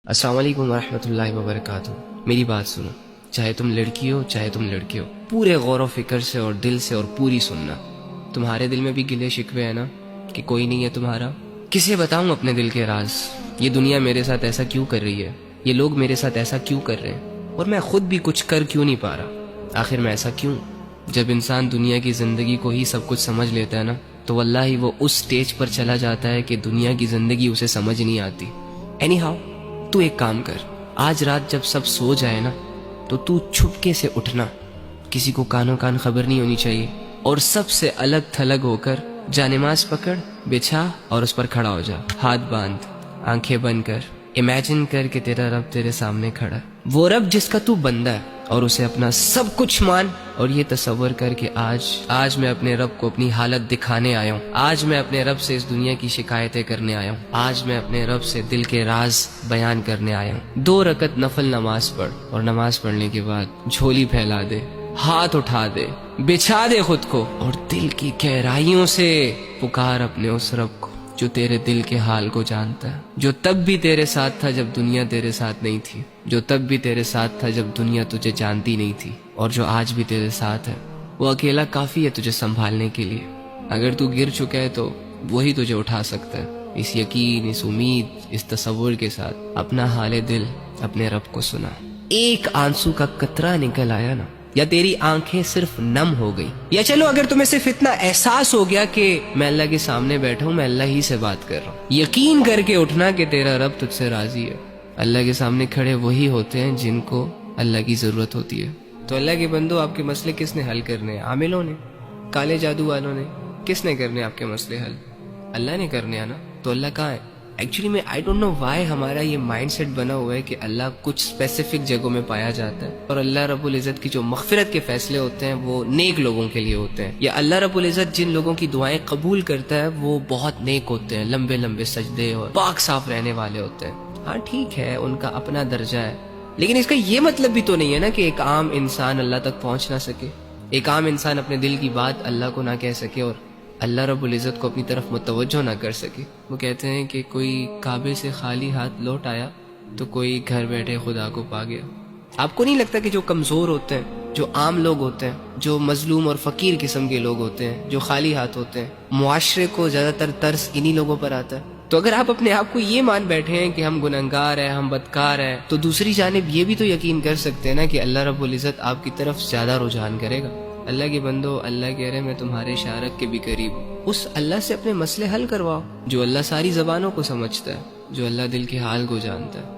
السلام علیکم ورحمۃ اللہ وبرکاتہ۔ میری بات سنو، چاہے تم لڑکی ہو چاہے تم لڑکے ہو، پورے غور و فکر سے اور دل سے اور پوری سننا۔ تمہارے دل میں بھی گلے شکوے ہیں نا کہ کوئی نہیں ہے تمہارا؟ کسے بتاؤں اپنے دل کے راز؟ یہ دنیا میرے ساتھ ایسا کیوں کر رہی ہے؟ یہ لوگ میرے ساتھ ایسا کیوں کر رہے ہیں؟ اور میں خود بھی کچھ کر کیوں نہیں پا رہا؟ آخر میں ایسا کیوں؟ جب انسان دنیا کی زندگی کو ہی سب کچھ سمجھ لیتا ہے نا، تو واللہ وہ اس سٹیج پر چلا جاتا ہے کہ دنیا کی زندگی اسے سمجھ نہیں آتی۔ اینی ہاؤ، تو ایک کام کر، آج رات جب سب سو جائے نا، تو چھپکے سے اٹھنا، کسی کو کانوں کان خبر نہیں ہونی چاہیے، اور سب سے الگ تھلگ ہو کر جا نماز پکڑ، بچھا اور اس پر کھڑا ہو جا، ہاتھ باندھ، آنکھیں بند کر، امیجن کر کہ تیرا رب تیرے سامنے کھڑا ہے، وہ رب جس کا تو بندہ ہے، اور اسے اپنا سب کچھ مان، اور یہ تصور کر کہ آج میں اپنے رب کو اپنی حالت دکھانے آیا ہوں، آج میں اپنے رب سے اس دنیا کی شکایتیں کرنے آیا ہوں، آج میں اپنے رب سے دل کے راز بیان کرنے آیا ہوں۔ 2 رکعت نفل نماز پڑھ، اور نماز پڑھنے کے بعد جھولی پھیلا دے، ہاتھ اٹھا دے، بچھا دے خود کو، اور دل کی گہرائیوں سے پکار اپنے اس رب کو جو تیرے دل کے حال کو جانتا ہے، جو تب بھی تیرے ساتھ تھا جب دنیا تیرے ساتھ نہیں تھی، جو تب بھی تیرے ساتھ تھا جب دنیا تجھے جانتی نہیں تھی، اور جو آج بھی تیرے ساتھ ہے۔ وہ اکیلا کافی ہے تجھے سنبھالنے کے لیے۔ اگر تو گر چکا ہے تو وہی تجھے اٹھا سکتا ہے۔ اس یقین، اس امید، اس تصور کے ساتھ اپنا حال دل اپنے رب کو سنا۔ ایک آنسو کا قطرہ نکل آیا نا، یا تیری آنکھیں صرف نم ہو گئی، یا چلو اگر تمہیں صرف اتنا احساس ہو گیا کہ میں اللہ کے سامنے بیٹھا ہوں، میں اللہ ہی سے بات کر رہا ہوں، یقین کر کے اٹھنا کہ تیرا رب تجھ سے راضی ہے۔ اللہ کے سامنے کھڑے وہی ہوتے ہیں جن کو اللہ کی ضرورت ہوتی ہے۔ تو اللہ کے بندو، آپ کے مسئلے کس نے حل کرنے ہیں؟ عاملوں نے؟ کالے جادو والوں نے؟ کس نے کرنے آپ کے مسئلے حل؟ اللہ نے کرنے ہیں نا۔ تو اللہ کہاں ہے؟ ایکچولی میں آئی ڈونٹ نو وائی ہمارا یہ مائنڈ سیٹ بنا ہوا ہے کہ اللہ کچھ اسپیسیفک جگہوں میں پایا جاتا ہے، اور اللہ رب العزت کی جو مغفرت کے فیصلے ہوتے ہیں وہ نیک لوگوں کے لیے ہوتے ہیں، یا اللہ رب العزت جن لوگوں کی دعائیں قبول کرتا ہے وہ بہت نیک ہوتے ہیں، لمبے لمبے سجدے اور پاک صاف رہنے والے ہوتے ہیں۔ ہاں ٹھیک ہے، ان کا اپنا درجہ ہے، لیکن اس کا یہ مطلب بھی تو نہیں ہے نا کہ ایک عام انسان اللہ تک پہنچ نہ سکے، ایک عام انسان اپنے دل کی بات اللہ کو نہ کہہ سکے اور اللہ رب العزت کو اپنی طرف متوجہ نہ کر سکے۔ وہ کہتے ہیں کہ کوئی کعبے سے خالی ہاتھ لوٹ آیا تو کوئی گھر بیٹھے خدا کو پا گیا۔ آپ کو نہیں لگتا کہ جو کمزور ہوتے ہیں، جو عام لوگ ہوتے ہیں، جو مظلوم اور فقیر قسم کے لوگ ہوتے ہیں، جو خالی ہاتھ ہوتے ہیں، معاشرے کو زیادہ تر ترس انہی لوگوں پر آتا ہے؟ تو اگر آپ اپنے آپ کو یہ مان بیٹھے ہیں کہ ہم گنہگار ہیں، ہم بدکار ہیں، تو دوسری جانب یہ بھی تو یقین کر سکتے ہیں نا کہ اللہ رب العزت آپ کی طرف زیادہ رجحان کرے گا۔ اللہ کے بندو، اللہ کہہ رہے میں تمہارے شارک کے بھی قریب ہوں۔ اس اللہ سے اپنے مسئلے حل کرواؤ جو اللہ ساری زبانوں کو سمجھتا ہے، جو اللہ دل کے حال کو جانتا ہے۔